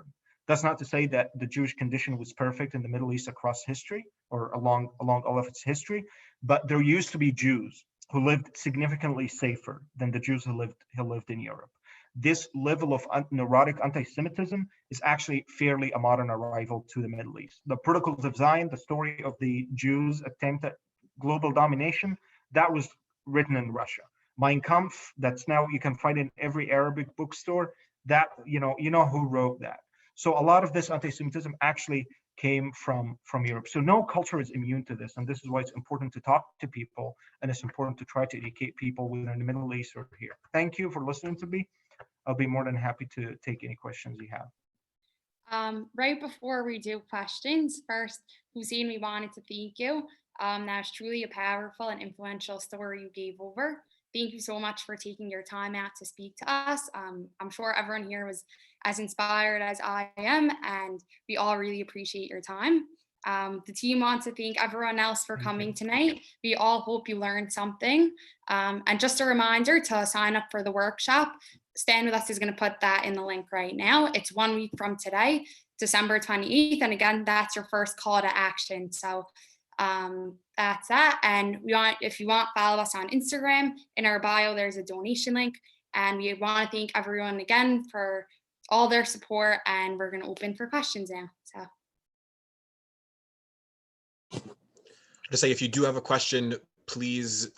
That's not to say that the Jewish condition was perfect in the Middle East across history or along all of its history, but there used to be Jews who lived significantly safer than the Jews who lived in Europe. this level of neurotic anti-Semitism is actually fairly a modern arrival to the Middle East. The Protocols of Zion, the story of the Jews' attempt at global domination, that was written in Russia. Mein Kampf, that's now you can find in every Arabic bookstore. That you know who wrote that. So a lot of this anti-Semitism actually came from Europe. So no culture is immune to this, and this is why it's important to talk to people, and it's important to try to educate people whether in the Middle East or here. Thank you for listening to me. I'll be more than happy to take any questions you have. Right before we do questions, first, Hussein, we wanted to thank you. That's truly a powerful and influential story you gave over. Thank you so much for taking your time out to speak to us. I'm sure everyone here was as inspired as I am, and we all really appreciate your time. The team wants to thank everyone else for coming tonight. We all hope you learned something. And just a reminder to sign up for the workshop. Stand With Us is going to put that in the link right now. It's 1 week from today, December 28th. And again, that's your first call to action. So that's that. And if you want, follow us on Instagram. In our bio, there's a donation link. And we want to thank everyone again for all their support. And we're going to open for questions now. So. To say, if you do have a question, please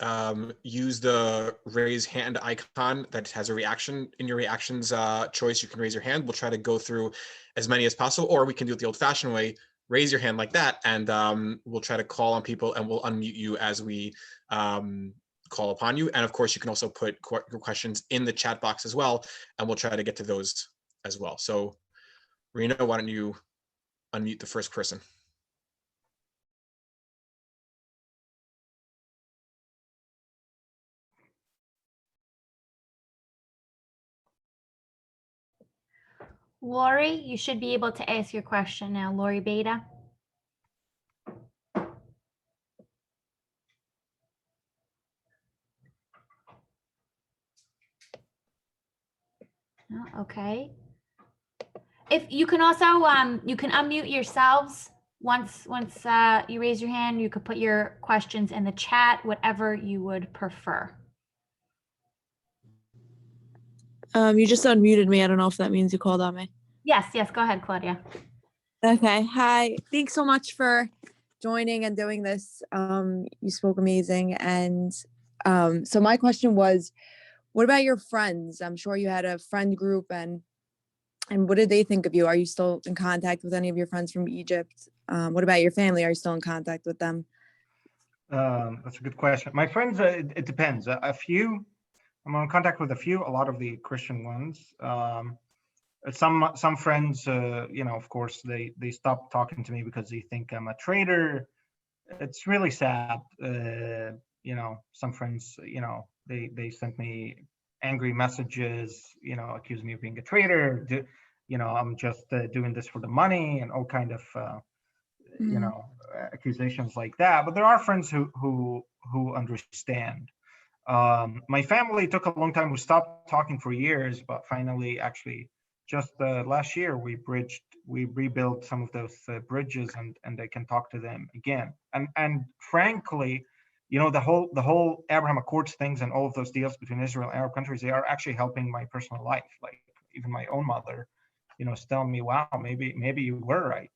use the raise hand icon that has a reaction. In your reactions choice, you can raise your hand. We'll try to go through as many as possible, or we can do it the old-fashioned way. Raise your hand like that, and we'll try to call on people, and we'll unmute you as we call upon you. And of course, you can also put your questions in the chat box as well, and we'll try to get to those as well. So, Rena, why don't you unmute the first person? Lori, you should be able to ask your question now. Lori Beta. Oh, okay. If you can also, you can unmute yourselves once you raise your hand. You could put your questions in the chat, whatever you would prefer. You just unmuted me. I don't know if that means you called on me. Yes, go ahead, Claudia. Okay. Hi. Thanks so much for joining and doing this. You spoke amazing. And so my question was, what about your friends? I'm sure you had a friend group, and what did they think of you? Are you still in contact with any of your friends from Egypt? What about your family? Are you still in contact with them? That's a good question. My friends, it depends. A few, I'm in contact with a lot of the Christian ones. Some friends, of course, they stopped talking to me because they think I'm a traitor. It's really sad. Some friends, they sent me angry messages, accuse me of being a traitor. I'm just doing this for the money, and all kind of, accusations like that. But there are friends who understand. My family took a long time. We stopped talking for years, but finally, actually, just last year, we rebuilt some of those bridges, and I can talk to them again. And frankly, the whole Abraham Accords things and all of those deals between Israel and Arab countries, they are actually helping my personal life. Like even my own mother, is telling me, "Wow, maybe you were right."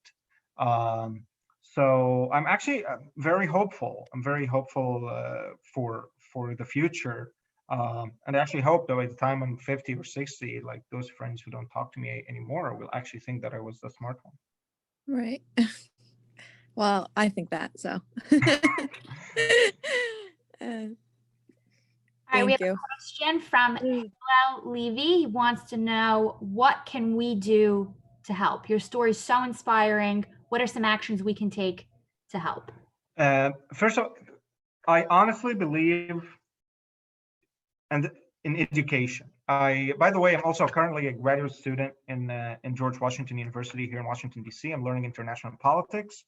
So I'm actually very hopeful. I'm very hopeful for the future. And I actually hope that by the time I'm 50 or 60, like those friends who don't talk to me anymore will actually think that I was the smart one. Right. Well, I think that, so. All right, we have you. a question from Hillel Levy. He wants to know, what can we do to help? Your story is so inspiring. What are some actions we can take to help? First of all, I honestly believe in education. By the way, I'm also currently a graduate student in George Washington University here in Washington, D.C. I'm learning international politics.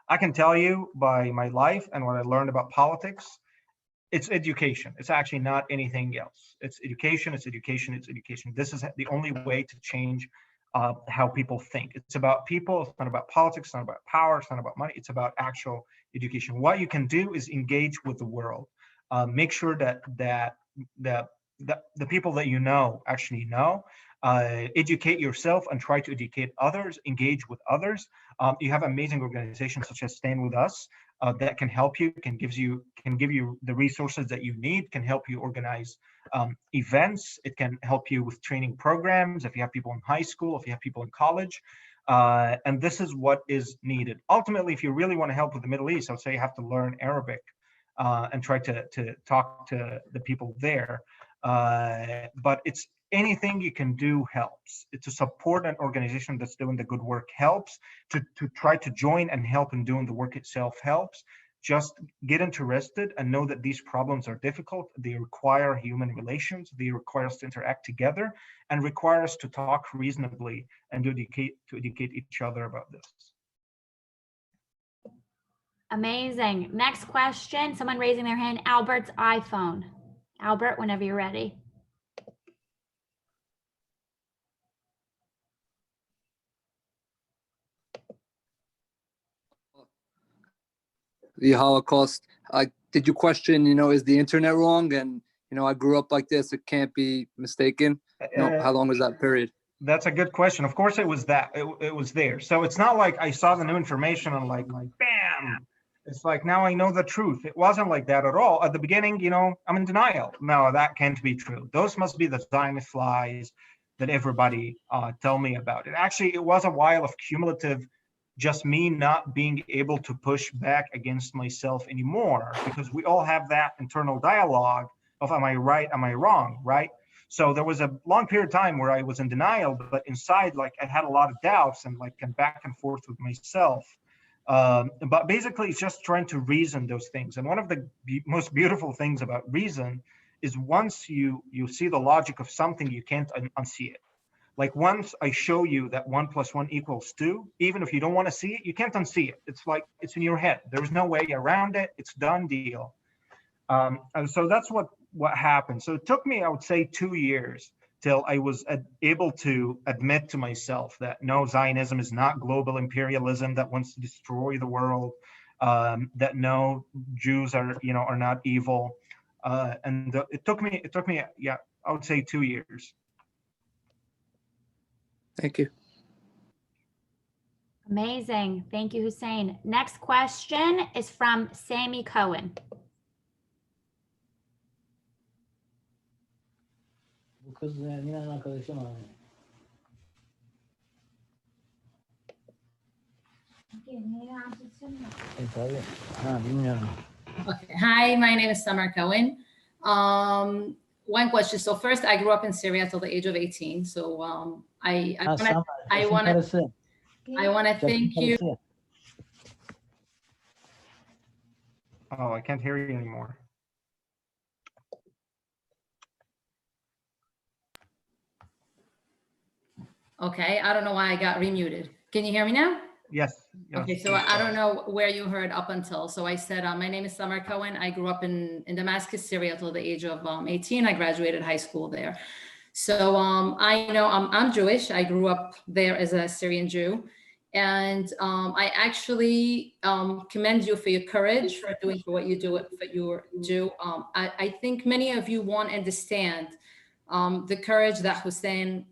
I can tell you by my life and what I learned about politics, it's education. It's actually not anything else. It's education, it's education, it's education. This is the only way to change how people think. It's about people, it's not about politics, it's not about power, it's not about money, it's about actual education. What you can do is engage with the world. Make sure that the people that you know actually know. Educate yourself and try to educate others, engage with others. You have amazing organizations such as Stand With Us that can help you, can give you the resources that you need, can help you organize events. It can help you with training programs if you have people in high school, if you have people in college. And this is what is needed. Ultimately, if you really want to help with the Middle East, I would say you have to learn Arabic and try to talk to the people there. But it's anything you can do helps. To support an organization that's doing the good work helps. To try to join and help in doing the work itself helps. Just get interested and know that these problems are difficult. They require human relations. They require us to interact together and require us to talk reasonably and to educate each other about this. Amazing. Next question, someone raising their hand, Albert's iPhone. Albert, whenever you're ready. The Holocaust. Did you question, is the internet wrong? And, I grew up like this. It can't be mistaken. How long was that period? That's a good question. Of course, it was that. It was there. So it's not like I saw the new information and like bam. It's like now I know the truth. It wasn't like that at all. At the beginning, I'm in denial. No, that can't be true. Those must be the Zionist lies that everybody tell me about. Actually, it was a while of cumulative, just me not being able to push back against myself anymore, because we all have that internal dialogue of am I right, am I wrong, right? So there was a long period of time where I was in denial, but inside, like I had a lot of doubts and like back and forth with myself. But basically, it's just trying to reason those things. And one of the most beautiful things about reason is once you see the logic of something, you can't unsee it. Like once I show you that 1 + 1 = 2, even if you don't want to see it, you can't unsee it. It's like it's in your head. There's no way around it. It's done deal. And so that's what happened. So it took me, I would say, 2 years till I was able to admit to myself that no, Zionism is not global imperialism that wants to destroy the world. That no, Jews are not evil. And it took me, yeah, I would say 2 years. Thank you. Amazing. Thank you, Hussein. Next question is from Sammy Cohen. Okay. Hi, my name is Summer Cohen. One question. So first, I grew up in Syria till the age of 18. So I want to thank you. Oh, I can't hear you anymore. Okay, I don't know why I got remuted. Can you hear me now? Yes. Okay, so I don't know where you heard up until. So I said, my name is Summer Cohen. I grew up in Damascus, Syria till the age of 18. I graduated high school there. So I know I'm Jewish. I grew up there as a Syrian Jew. And I actually commend you for your courage, for doing what you do. I think many of you won't understand the courage that Hussein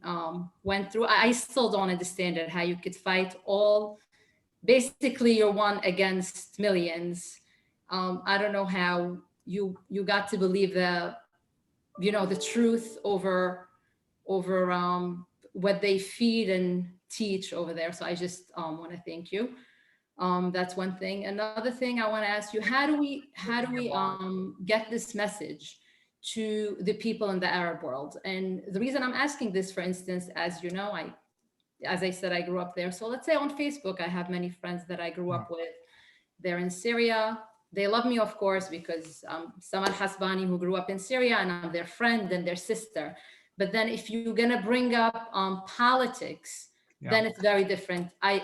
went through. I still don't understand it, how you could fight basically you're one against millions. I don't know how you got to believe the truth over what they feed and teach over there. So I just want to thank you. That's one thing. Another thing I want to ask you, how do we get this message to the people in the Arab world? And the reason I'm asking this, for instance, as you know, as I said, I grew up there. So let's say on Facebook, I have many friends that I grew up with. They're in Syria. They love me, of course, because Samar Hasbani, who grew up in Syria, and I'm their friend and their sister. But then if you're going to bring up politics, then it's very different. I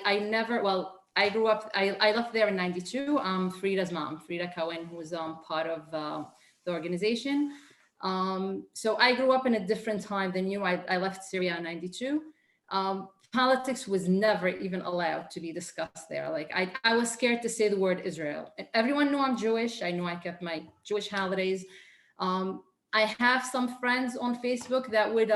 grew up, I left there in 92. Frida's mom, Frida Cohen, who's part of the organization. So I grew up in a different time than you. I left Syria in 92. Politics was never even allowed to be discussed there. Like I was scared to say the word Israel. Everyone knew I'm Jewish. I knew I kept my Jewish holidays. I have some friends on Facebook that would,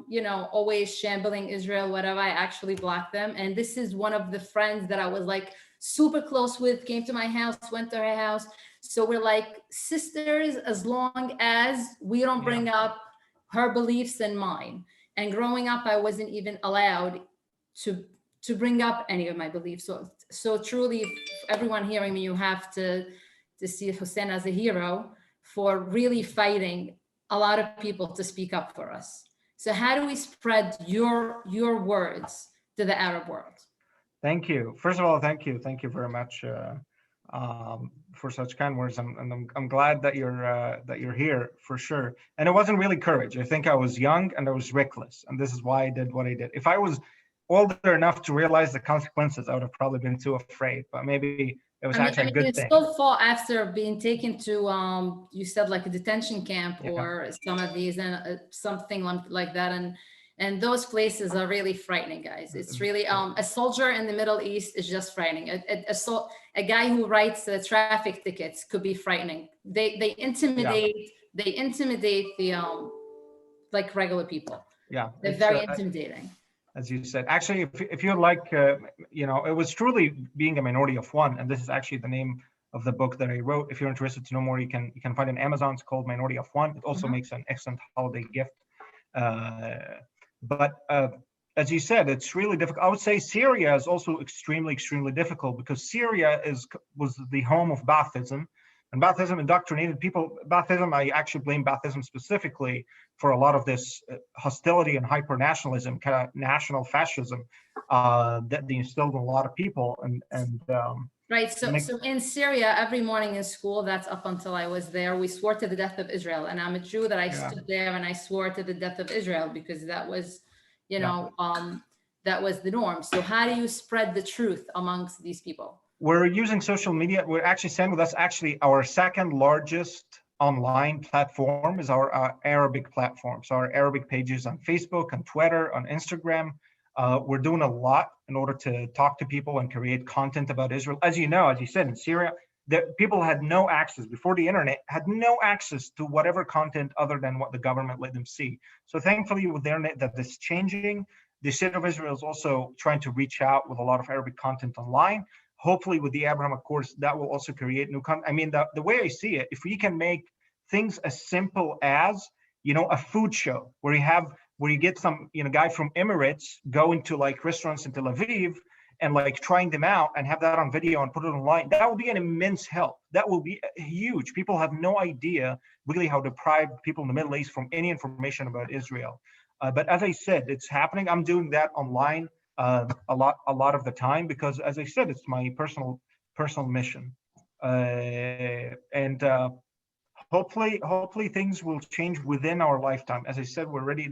you know, always shambling Israel, whatever. I actually blocked them. And this is one of the friends that I was like super close with, came to my house, went to her house. So we're like sisters as long as we don't bring up her beliefs and mine. And growing up, I wasn't even allowed to bring up any of my beliefs. So truly, everyone hearing me, you have to see Hussein as a hero for really fighting a lot of people to speak up for us. So how do we spread your words to the Arab world? Thank you. First of all, thank you very much for such kind words. I'm glad that you're here for sure. And it wasn't really courage. I think I was young and I was reckless, and this is why I did what I did. If I was older enough to realize the consequences, I would have probably been too afraid. But maybe it was actually a good you thing. still fall after being taken to you said like a detention camp or some of these and something like that, and those places are really frightening, guys. It's really a soldier in the Middle East is just frightening. A guy who writes traffic tickets could be frightening. They intimidate the like regular people. Yeah, they're very intimidating. As you said, actually, if you like, you know, it was truly being a minority of one, and this is actually the name of the book that I wrote. If you're interested to know more, you can find it on Amazon. It's called Minority of One. It also makes an excellent holiday gift. But as you said, it's really difficult. I would say Syria is also extremely difficult because Syria was the home of Baathism. And Baathism indoctrinated people. Baathism, I actually blame Baathism specifically for a lot of this hostility and hyper-nationalism, kind of national fascism that they instilled in a lot of people. Right. So in Syria, every morning in school, that's up until I was there, we swore to the death of Israel. And I'm a Jew that I stood there and I swore to the death of Israel because that was, you know, that was the norm. So how do you spread the truth amongst these people? We're using social media. We're actually StandWithUs. Actually, our second largest online platform is our Arabic platform. So our Arabic pages on Facebook, on Twitter, on Instagram. We're doing a lot in order to talk to people and create content about Israel. As you know, as you said, in Syria, people had no access before the internet, had no access to whatever content other than what the government let them see. So thankfully, with the internet, that is changing. The state of Israel is also trying to reach out with a lot of Arabic content online. Hopefully with the Abraham Accords, that will also create new content. I mean, the way I see it, if we can make things as simple as, you know, a food show where you get some, you know, guy from Emirates going to like restaurants in Tel Aviv and like trying them out and have that on video and put it online, that will be an immense help. That will be huge. People have no idea really how deprived people in the Middle East from any information about Israel. But as I said, it's happening. I'm doing that online a lot of the time because, as I said, it's my personal mission, and hopefully things will change within our lifetime. As I said, we're already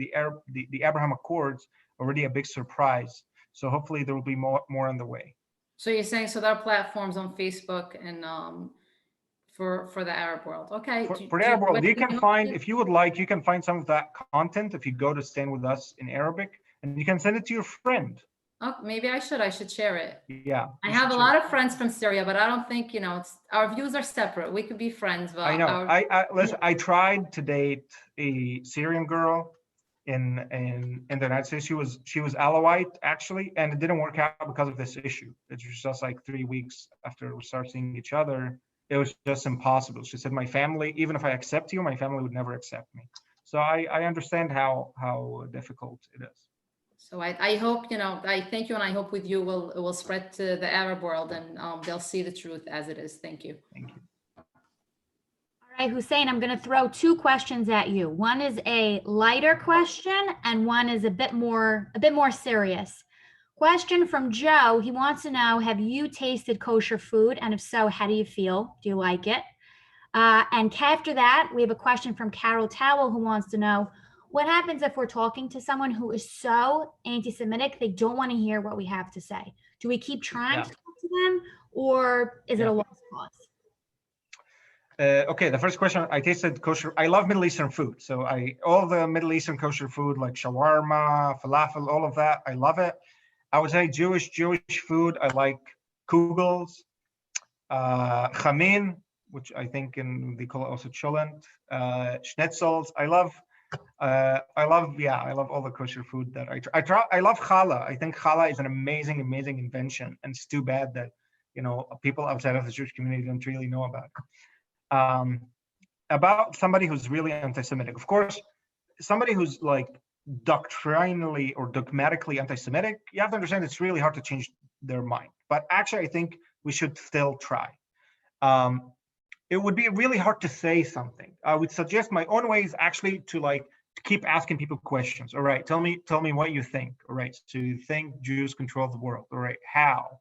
the Abraham Accords already a big surprise. So hopefully there will be more on the way. So you're saying there are platforms on Facebook and for the Arab world. Okay. For the Arab world, you can find, if you would like, you can find some of that content if you go to StandWithUs in Arabic, and you can send it to your friend. Oh, maybe I should share it. Yeah. I have a lot of friends from Syria, but I don't think, you know, our views are separate. We could be friends. But I know. Listen, I tried to date a Syrian girl in the United States. She was Alawite actually, and it didn't work out because of this issue. It was just like 3 weeks after we started seeing each other. It was just impossible. She said, my family, even if I accept you, my family would never accept me. So I understand how difficult it is. So I hope, you know, I thank you, and I hope with you it will spread to the Arab world, and they'll see the truth as it is. Thank you. Thank you. All right, Hussein, I'm going to throw two questions at you. One is a lighter question, and one is a bit more serious. Question from Joe. He wants to know, have you tasted kosher food? And if so, how do you feel? Do you like it? And after that, we have a question from Carol Towell, who wants to know, what happens if we're talking to someone who is so anti-Semitic, they don't want to hear what we have to say? Do we keep trying to talk to them, or is it a lost cause? Okay, the first question, I tasted kosher. I love Middle Eastern food. So all the Middle Eastern kosher food, like shawarma, falafel, all of that, I love it. I would say Jewish food, I like kugels, chamin, which I think they call it also cholent, schnitzels. I love all the kosher food that I try. I love challah. I think challah is an amazing invention, and it's too bad that people outside of the Jewish community don't really know about it. About somebody who's really anti-Semitic, of course, somebody who's like doctrinally or dogmatically anti-Semitic, you have to understand it's really hard to change their mind. But actually, I think we should still try. It would be really hard to say something. I would suggest my own way is actually to keep asking people questions. All right, tell me what you think. All right, so you think Jews control the world? All right, how?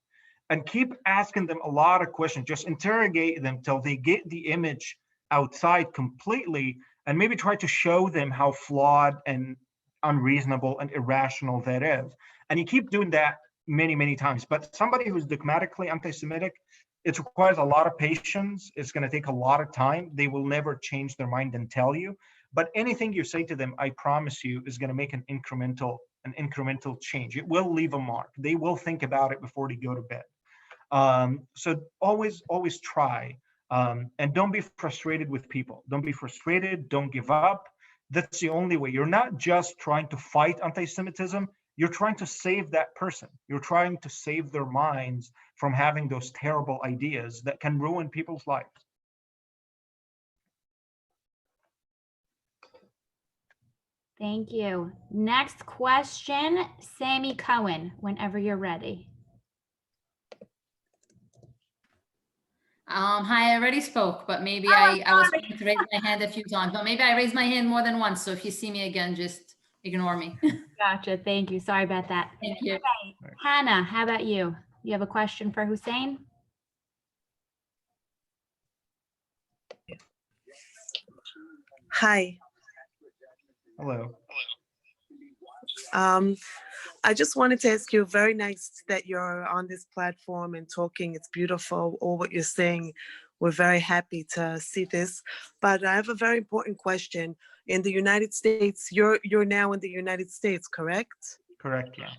And keep asking them a lot of questions. Just interrogate them till they get the image outside completely, and maybe try to show them how flawed and unreasonable and irrational that is. And you keep doing that many times. But somebody who's dogmatically anti-Semitic, it requires a lot of patience. It's going to take a lot of time. They will never change their mind and tell you. But anything you say to them, I promise you, is going to make an incremental change. It will leave a mark. They will think about it before they go to bed. So always try. And don't be frustrated with people. Don't be frustrated. Don't give up. That's the only way. You're not just trying to fight anti-Semitism. You're trying to save that person. You're trying to save their minds from having those terrible ideas that can ruin people's lives. Thank you. Next question, Sammy Cohen, whenever you're ready. Hi, I already spoke, but maybe I was going to raise my hand a few times, but maybe I raised my hand more than once. So if you see me again, just ignore me. Gotcha. Thank you. Sorry about that. Thank you. Okay. Hannah, how about you? You have a question for Hussein? Hi. Hello. I just wanted to ask you, very nice that you're on this platform and talking. It's beautiful, all what you're saying. We're very happy to see this. But I have a very important question. In the United States, you're now in the United States, correct? Correct, yeah.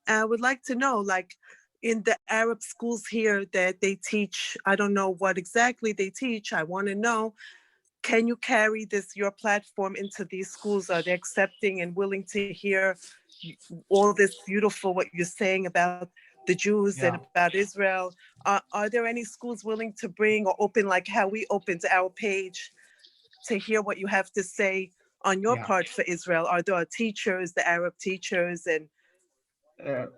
I would like to know, like, in the Arab schools here that they teach, I don't know what exactly they teach. I want to know, can you carry your platform into these schools? Are they accepting and willing to hear all this beautiful, what you're saying about the Jews and about Israel? Are there any schools willing to bring or open, like how we opened our page, to hear what you have to say on your part for Israel? Are there teachers, the Arab teachers, and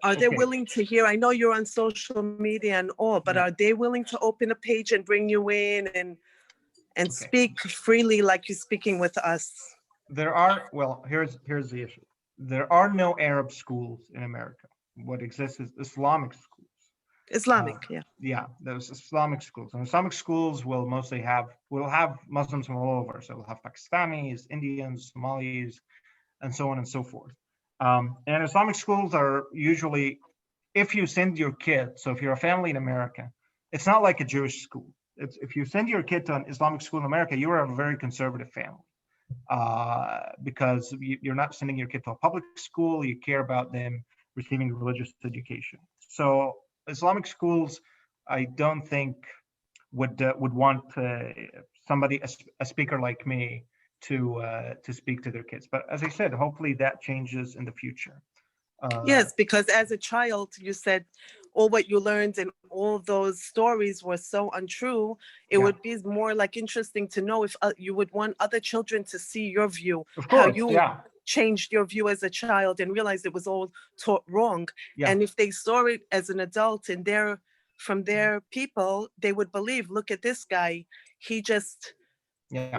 are they willing to hear? I know you're on social media and all, but are they willing to open a page and bring you in and speak freely like you're speaking with us? There are, well, here's the issue. There are no Arab schools in America. What exists is Islamic schools. Islamic, yeah, there's Islamic schools, and Islamic schools will mostly have Muslims from all over. So we'll have Pakistanis, Indians, Somalis, and so on and so forth. And Islamic schools are usually, if you send your kid, so if you're a family in America, it's not like a Jewish school. If you send your kid to an Islamic school in America, you are a very conservative family, because you're not sending your kid to a public school. You care about them receiving religious education. So Islamic schools, I don't think would want somebody, a speaker like me, to speak to their kids. But as I said, hopefully that changes in the future. Yes, because as a child, you said all what you learned and all those stories were so untrue. It would be more like interesting to know if you would want other children to see your view, of course, how you changed your view as a child and realized it was all taught wrong. And if they saw it as an adult and from their people, they would believe, look at this guy, he just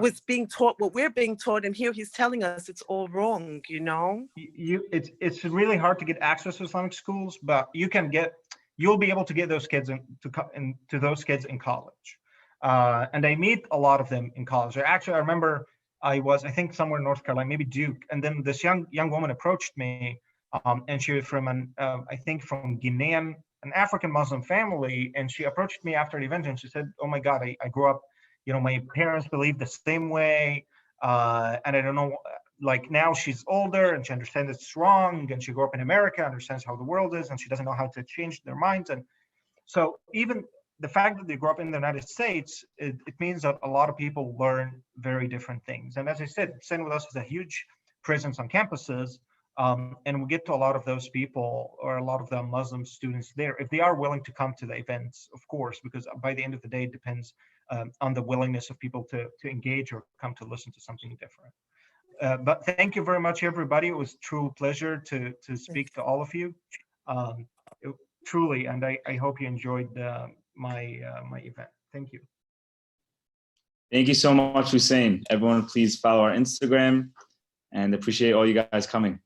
was being taught what we're being taught, and here he's telling us it's all wrong, you know? It's really hard to get access to Islamic schools, but you'll be able to get those kids into those kids in college. And I meet a lot of them in college. I remember I think somewhere in North Carolina, maybe Duke, and then this young woman approached me, and she was from I think from Guinean, an African Muslim family, and she approached me after the event and she said, "Oh my God, I grew up, my parents believe the same way, and I don't know, like now she's older and she understands it's wrong, and she grew up in America, understands how the world is, and she doesn't know how to change their minds." And so even the fact that they grew up in the United States, it means that a lot of people learn very different things. And as I said, StandWithUs is a huge presence on campuses, and we get to a lot of those people, or a lot of the Muslim students there, if they are willing to come to the events, of course, because by the end of the day, it depends on the willingness of people to engage or come to listen to something different. But thank you very much, everybody. It was a true pleasure to speak to all of you. Truly, and I hope you enjoyed my event. Thank you. Thank you so much, Hussein. Everyone, please follow our Instagram, and appreciate all you guys coming.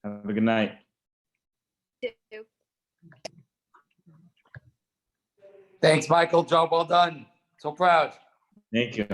Have a good night. Thanks, Michael. Job well done. So proud. Thank you.